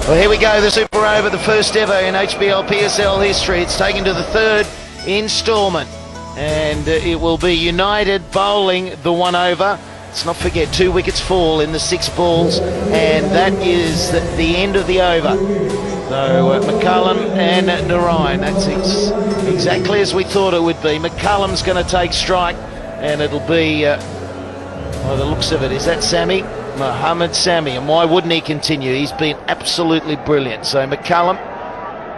Well, here we go, the super over, the first ever in HBL PSL history. It's taken to the third instalment, and it will be United bowling the one over. Let's not forget 2 wickets fall in the 6 balls, and that is the end of the over. So McCullum and Narayan, that's exactly as we thought it would be. McCullum's going to take strike, and it'll be, by the looks of it, is that Sammy? Mohammed Sami, and why wouldn't he continue? He's been absolutely brilliant. So McCullum,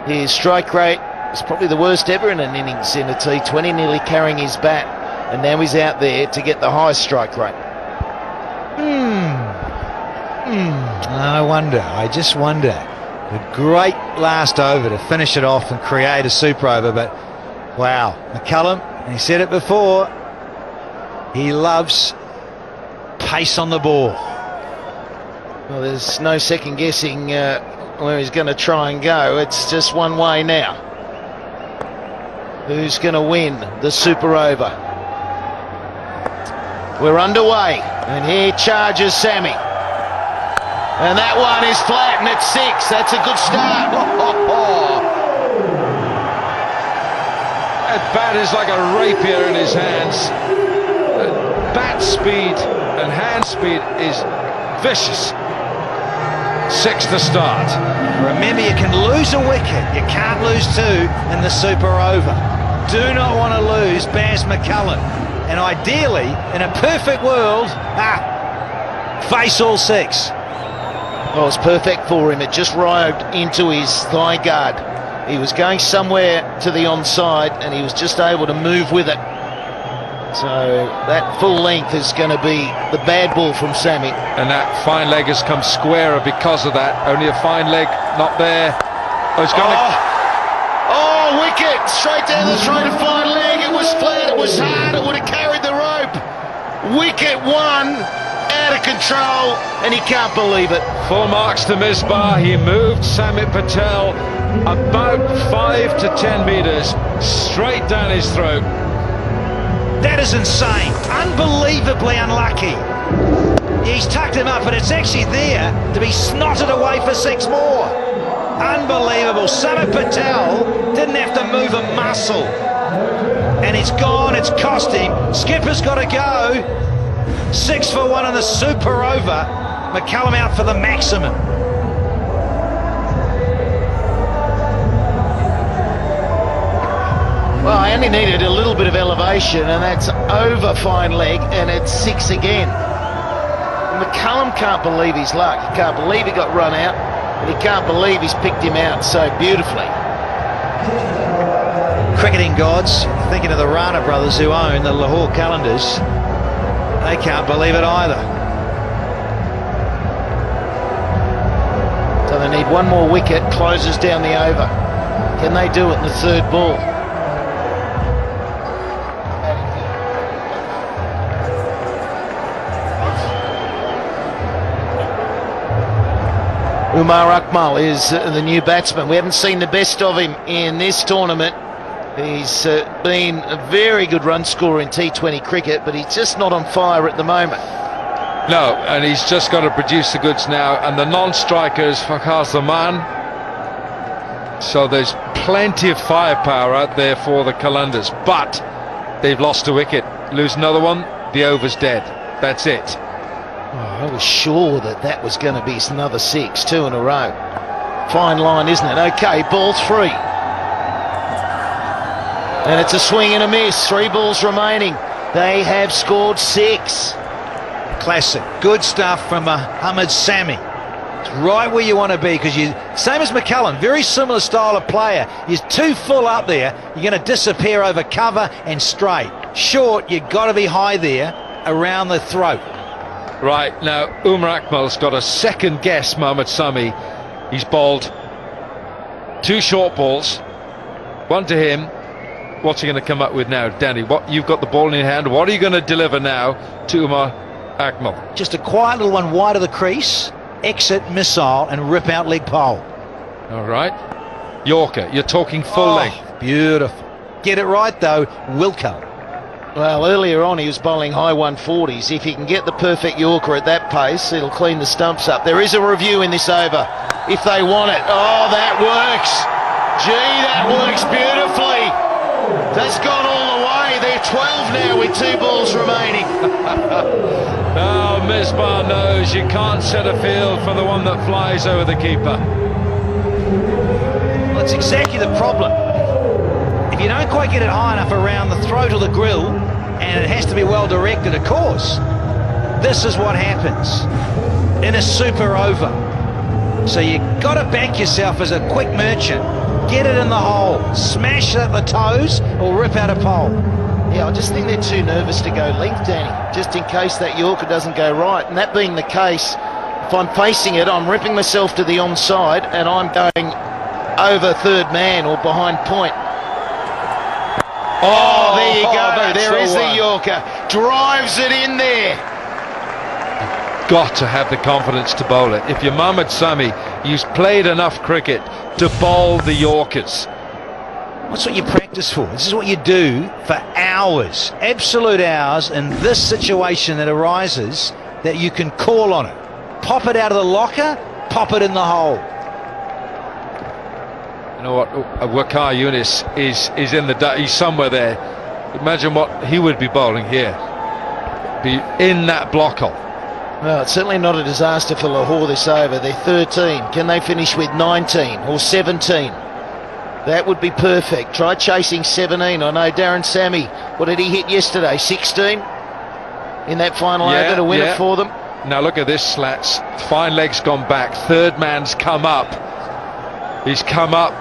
his strike rate is probably the worst ever in an innings in a T20, nearly carrying his bat, and now he's out there to get the highest strike rate. I just wonder. A great last over to finish it off and create a super over, but wow, McCullum, he said it before, he loves pace on the ball. Well, there's no second guessing where he's going to try and go. It's just one way now. Who's going to win the super over? We're underway, and here charges Sammy. And that one is flat, and it's 6. That's a good start. That bat is like a rapier in his hands. Bat speed and hand speed is vicious. 6 to start. Remember, you can lose a wicket, you can't lose 2 in the super over. Do not want to lose Baz McCullum, and ideally, in a perfect world, face all 6. Well, it's perfect for him. It just arrived into his thigh guard. He was going somewhere to the onside, and he was just able to move with it. So that full length is going to be the bad ball from Sammy. And that fine leg has come squarer because of that. Only a fine leg, not there. Oh, it's gone. Oh, wicket! Straight down the throat, a fine leg. It was flat, it was hard, it would have carried the rope. Wicket 1, out of control, and he can't believe it. Full marks to Misbah. He moved Samit Patel about 5 to 10 metres straight down his throat. That is insane. Unbelievably unlucky. He's tucked him up, but it's actually there to be snotted away for 6 more. Unbelievable. Samit Patel didn't have to move a muscle. And it's gone, it's cost him. Skipper's got to go. 6 for 1 on the super over. McCullum out for the maximum. Well, I only needed a little bit of elevation, and that's over fine leg, and it's 6 again. McCullum can't believe his luck. He can't believe he got run out, and he can't believe he's picked him out so beautifully. Cricketing gods, thinking of the Rana brothers who own the Lahore Qalandars, they can't believe it either. So they need 1 more wicket, closes down the over. Can they do it in the 3rd ball? Umar Akmal is the new batsman. We haven't seen the best of him in this tournament. He's been a very good run scorer in T20 cricket, but he's just not on fire at the moment. No, and he's just got to produce the goods now. And the non-strikers, Fakhar Zaman. So there's plenty of firepower out there for the Qalandars, but they've lost a wicket. Lose another one, the over's dead. That's it. Oh, I was sure that was going to be another 6, 2 in a row. Fine line, isn't it? Okay, ball 3. And it's a swing and a miss. 3 balls remaining. They have scored 6. Classic. Good stuff from Mohammed Sami. It's right where you want to be, because you, same as McCullum, very similar style of player. You're too full up there, you're going to disappear over cover and straight. Short, you've got to be high there around the throat. Right, now Umar Akmal's got a second guess, Mohammed Sami. He's bowled 2 short balls, 1 to him. What's he going to come up with now, Danny? What, you've got the ball in your hand. What are you going to deliver now to Umar Akmal? Just a quiet little one wide of the crease, exit missile and rip out leg pole. All right, Yorker, you're talking full length. Beautiful. Get it right though, Wilco. Well, earlier on he was bowling high 140s. If he can get the perfect Yorker at that pace, it'll clean the stumps up. There is a review in this over. if they want it. Oh, that works. Gee, that works beautifully. That's gone all the way. They're 12 now with 2 balls remaining. Oh, Misbah knows you can't set a field for the one that flies over the keeper. Well, that's exactly the problem. If you don't quite get it high enough around the throat or the grill, and it has to be well directed, of course, this is what happens in a super over. So you got to back yourself as a quick merchant. Get it in the hole, smash it at the toes, or rip out a pole. Yeah, I just think they're too nervous to go length, Danny, just in case that Yorker doesn't go right. And that being the case, if I'm facing it, I'm ripping myself to the onside and I'm going over third man or behind point. Oh, there you go. There is the Yorker. Drives it in there. Got to have the confidence to bowl it. If you're Mohammad Sami, you've played enough cricket to bowl the Yorkers. What's what you practice for? This is what you do for hours, absolute hours, in this situation that arises, that you can call on it. Pop it out of the locker, pop it in the hole. You know what? Waqar Younis is in the he's somewhere there. Imagine what he would be bowling here. Be in that block hole. Well, it's certainly not a disaster for Lahore this over. They're 13. Can they finish with 19 or 17? That would be perfect. Try chasing 17. I know Darren Sammy, what did he hit yesterday? 16 in that final over to win it for them. Now look at this, Slats. Fine leg's gone back. Third man's come up. He's come up.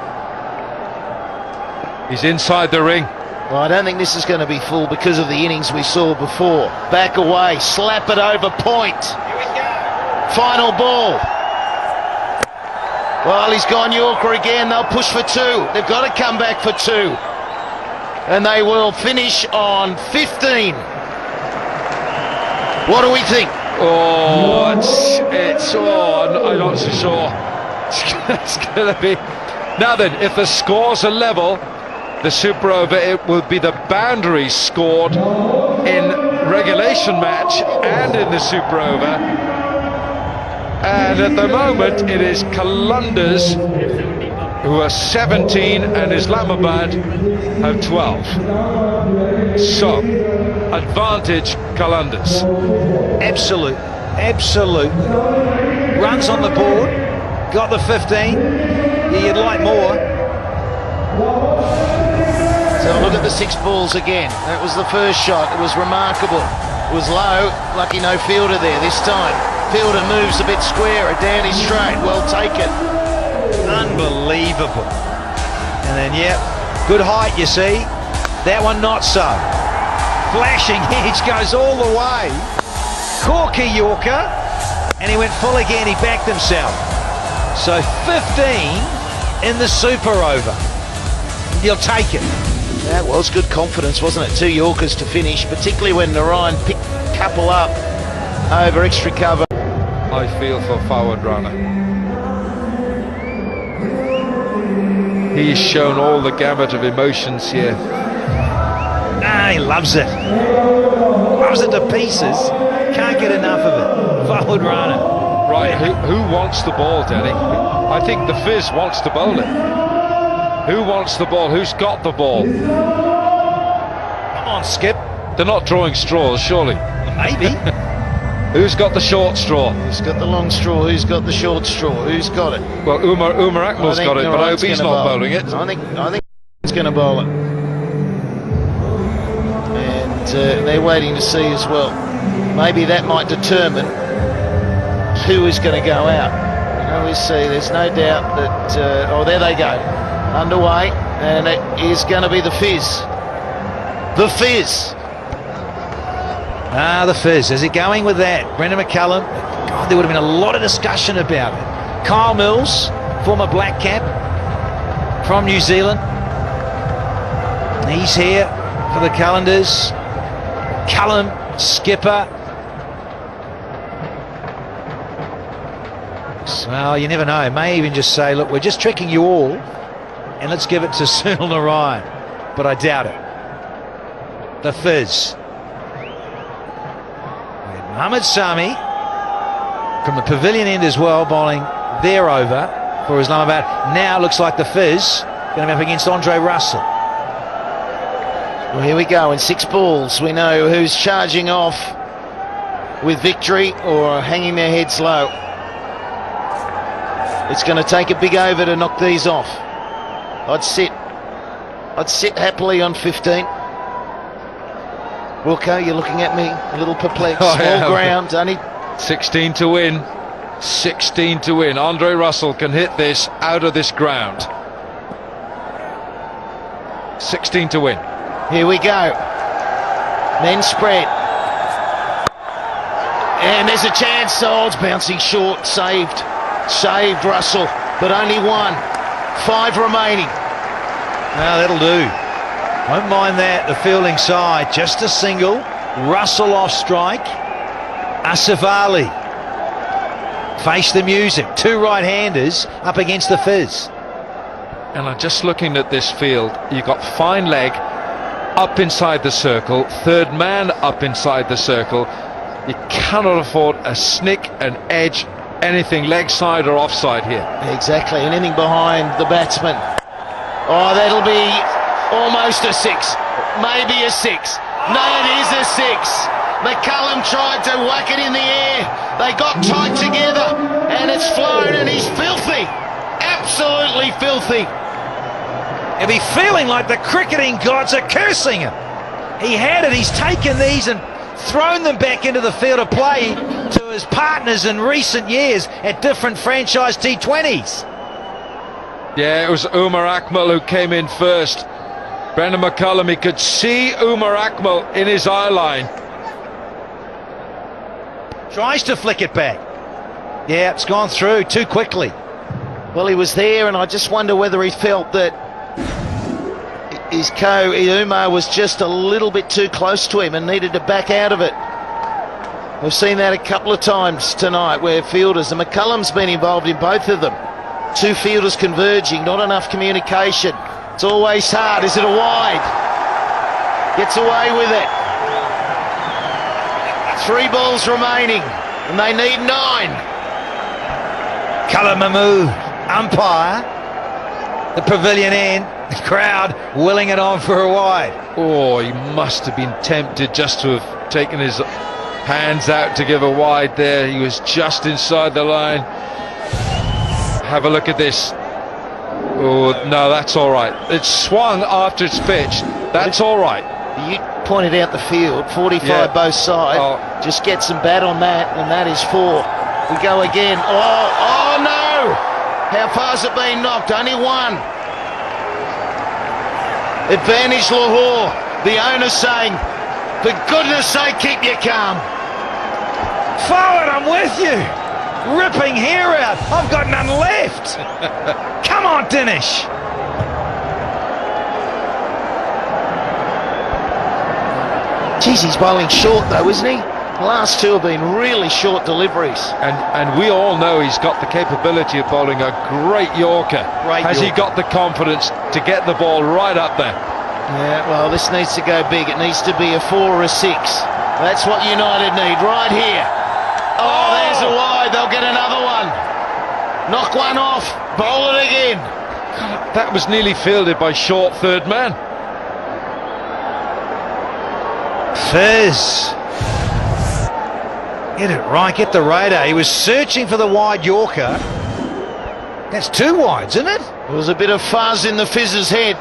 He's inside the ring. Well, I don't think this is going to be full because of the innings we saw before. Back away, slap it over point. Here we go. Final ball. Well, he's gone Yorker again. They'll push for 2. They've got to come back for 2. And they will finish on 15. What do we think? Oh, I'm not so sure. It's going to be... Now then, if the scores are level, the super over, it will be the boundaries scored in regulation match and in the super over. And at the moment, it is Qalandars who are 17 and Islamabad have 12. So, advantage Qalandars. Absolute. Runs on the board. Got the 15. Yeah, you'd like more. So look at the 6 balls again. That was the first shot. It was remarkable. It was low. Lucky no fielder there this time. Fielder moves a bit squarer. Danny straight. Well taken. Unbelievable. And then, good height, you see. That one not so. Flashing edge goes all the way. Corky Yorker. And he went full again. He backed himself. So 15 in the super over. You'll take it. That was good confidence, wasn't it? 2 Yorkers to finish, particularly when Narayan picked a couple up over extra cover. I feel for Fawad Rana. He's shown all the gamut of emotions here. He loves it. Loves it to pieces. Can't get enough of it. Fawad Rana. Right, who wants the ball, Danny? I think the Fizz wants to bowl it. Who wants the ball? Who's got the ball? Come on, Skip. They're not drawing straws, surely. Maybe. Who's got the short straw? Who's got the long straw? Who's got the short straw? Who's got it? Well, Umar Akmal's got it, but I hope he's not bowling it. I think he's going to bowl it. And they're waiting to see as well. Maybe that might determine who is going to go out. You know, we see. There's no doubt that. There they go. Underway, and it is going to be the Fizz. The Fizz. The Fizz. Is it going with that? Brendan McCullum. God, there would have been a lot of discussion about it. Kyle Mills, former black cap from New Zealand. He's here for the Qalandars. Cullum, skipper. Well, you never know. May even just say, look, we're just tricking you all, and let's give it to Sunil Narayan. But I doubt it. The Fizz. Mohammad Sami from the pavilion end as well, bowling their over for Islamabad. Now looks like the Fizz going to be up against Andre Russell. Well, here we go. In 6 balls, we know who's charging off with victory or hanging their heads low. It's going to take a big over to knock these off. I'd sit happily on 15. Wilco, you're looking at me a little perplexed. Small ground, only 16 to win. 16 to win. Andre Russell can hit this out of this ground. 16 to win. Here we go. Men spread. And there's a chance. Oh, it's bouncing short. Saved Russell, but only 1. 5 remaining. Now that'll do. Won't mind that, the fielding side. Just a single. Russell off strike. Asif face the music. 2 right-handers up against the Fizz. And I'm just looking at this field. You've got fine leg up inside the circle, third man up inside the circle. You cannot afford a snick, an edge, anything leg side or offside here. Exactly, anything behind the batsman. Oh, that'll be almost a 6, maybe a 6. No, it is a 6. McCullum tried to whack it in the air. They got tight together, and it's flown, and he's filthy. Absolutely filthy. He'll be feeling like the cricketing gods are cursing him. He had it, he's taken these and thrown them back into the field of play to his partners in recent years at different franchise T20s. Yeah, it was Umar Akmal who came in first. Brendan McCullum, he could see Umar Akmal in his eye line. Tries to flick it back. Yeah, it's gone through too quickly. Well, he was there, and I just wonder whether he felt that his Umar was just a little bit too close to him and needed to back out of it. We've seen that a couple of times tonight where fielders, and McCullum's been involved in both of them. 2 fielders converging, not enough communication. It's always hard. Is it a wide? Gets away with it. 3 balls remaining, and they need 9. Kala Mahmood, umpire, the pavilion end, the crowd willing it on for a wide. Oh, he must have been tempted just to have taken his hands out to give a wide there. He was just inside the line. Have a look at this. Oh, no, that's all right. It's swung after it's pitched. That's all right. You pointed out the field, 45 both sides. Oh. Just get some bat on that, and that is 4. We go again. Oh no! How far's it been knocked? Only 1. Advantage Lahore. The owner saying, for goodness sake, keep your calm. Forward, I'm with you. Ripping hair out. I've got none left. Come on, Dinesh. Geez, he's bowling short though, isn't he? The last 2 have been really short deliveries. And we all know he's got the capability of bowling a great Yorker. Has he got the confidence to get the ball right up there? Yeah, well, this needs to go big. It needs to be a 4 or a 6. That's what United need right here. Oh, there's a wide. They'll get another one. Knock one off. Bowl it again. God, that was nearly fielded by short third man. Fizz. Get it right, get the radar. He was searching for the wide Yorker. That's 2 wides, isn't it? There was a bit of fuzz in the Fizz's head.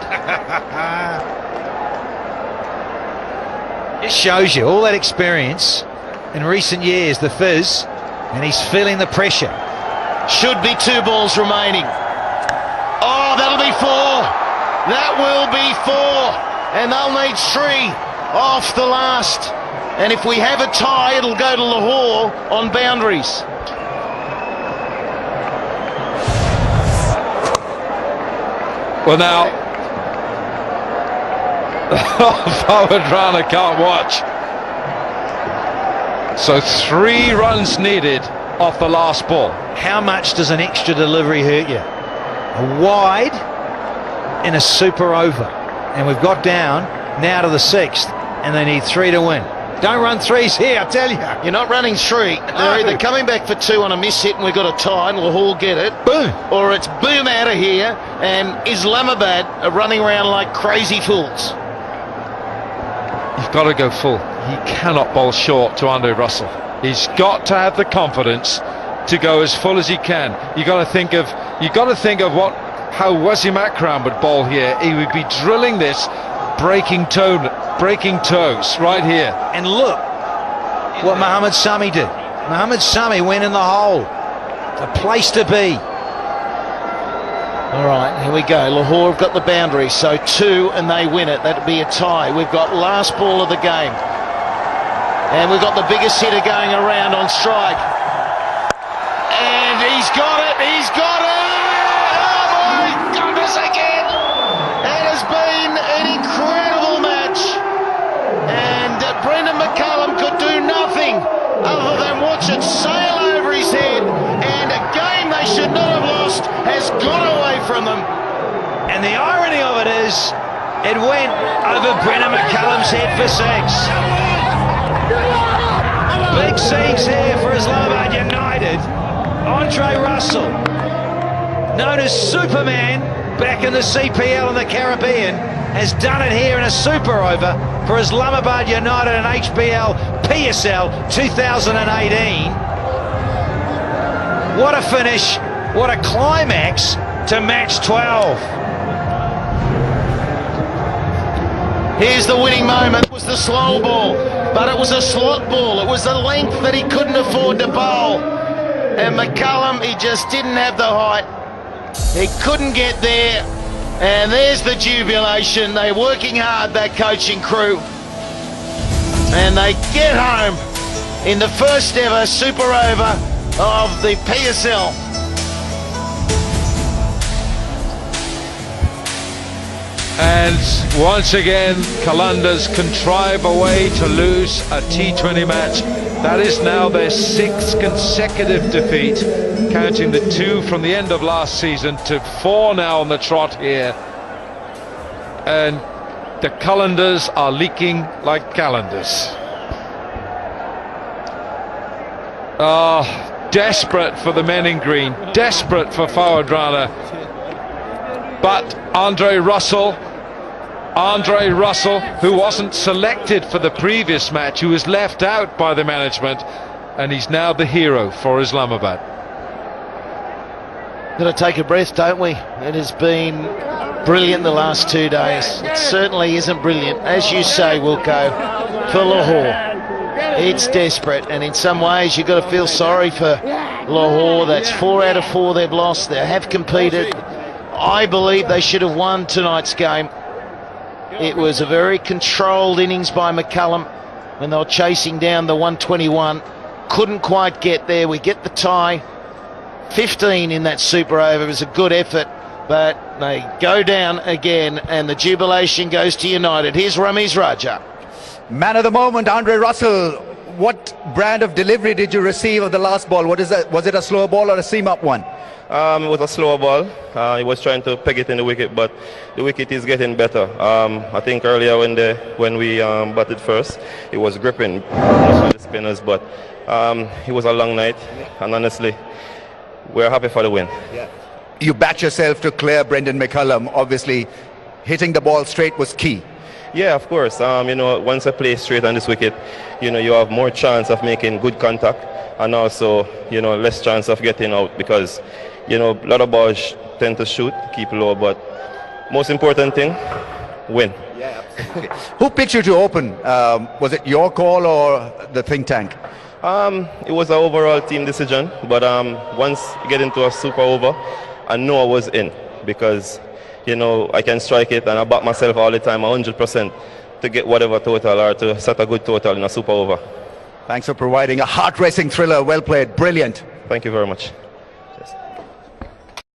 It shows you all that experience in recent years, the Fizz, and he's feeling the pressure. Should be 2 balls remaining. Oh, that'll be 4. That will be 4. And they'll need 3 off the last. And if we have a tie, it'll go to Lahore on boundaries. Well, now, forward runner can't watch. So 3 runs needed off the last ball. How much does an extra delivery hurt you? A wide in a super over. And we've got down now to the 6th, and they need 3 to win. Don't run threes here, I tell you. You're not running three. They're either coming back for two on a miss hit and we've got a tie and Lahore get it. Boom. Or it's boom out of here and Islamabad are running around like crazy fools. You've got to go full. He cannot bowl short to Andre Russell. He's got to have the confidence to go as full as he can. You got to think of how Wasim Akram would bowl here. He would be drilling this, breaking toes right here. And look what Mohammad Sami did. Mohammad Sami went in the hole. A place to be. All right, here we go. Lahore have got the boundary, so two and they win it. That'd be a tie. We've got last ball of the game. And we've got the biggest hitter going around on strike. And he's got it, he's got it! Oh my goodness, again! It has been an incredible match. And Brendan McCullum could do nothing other than watch it sail over his head. And a game they should not have lost has gone away from them. And the irony of it is, it went over Brendan McCullum's head for six. Big scenes here for Islamabad United. Andre Russell, known as Superman back in the CPL and the Caribbean, has done it here in a super over for Islamabad United and HBL PSL 2018. What a finish, what a climax to match 12. Here's the winning moment. It was the slow ball, but it was a slot ball. It was the length that he couldn't afford to bowl. And McCullum, he just didn't have the height. He couldn't get there. And there's the jubilation. They're working hard, that coaching crew. And they get home in the first ever super over of the PSL. And once again, Qalandars contrive a way to lose a T20 match. That is now their sixth consecutive defeat, counting the two from the end of last season to four now on the trot here. And the Qalandars are leaking like calendars. Desperate for the men in green, desperate for Fawad Rana. But Andre Russell, who wasn't selected for the previous match, who was left out by the management, and he's now the hero for Islamabad. Got to take a breath, don't we? It has been brilliant the last 2 days. It certainly isn't brilliant, as you say, Wilco, for Lahore. It's desperate, and in some ways you've got to feel sorry for Lahore. That's 4 out of 4 they've lost. They have competed. I believe they should have won tonight's game. It was a very controlled innings by McCullum when they were chasing down the 121. Couldn't quite get there. We get the tie. 15 in that super over. It was a good effort, but they go down again, and the jubilation goes to United. Here's Ramiz Raja. Man of the moment, Andre Russell. What brand of delivery did you receive of the last ball? What is that? Was it a slow ball or a seam-up one? It was a slower ball. He was trying to peg it in the wicket, but the wicket is getting better. I think earlier when we batted first, it was gripping most of the spinners, but it was a long night, and honestly, we're happy for the win. Yeah. You backed yourself to clear Brendan McCullum. Obviously, hitting the ball straight was key. Yeah, of course. Once I play straight on this wicket, you have more chance of making good contact, and also, less chance of getting out, because, a lot of balls tend to shoot, keep low, but most important thing, win. Yeah, absolutely. Who picked you to open? Was it your call or the think tank? It was an overall team decision, but once you get into a super over, I know I was in, because I can strike it, and I back myself all the time 100% to get whatever total or to set a good total in a super over. Thanks for providing a heart-racing thriller. Well played. Brilliant. Thank you very much.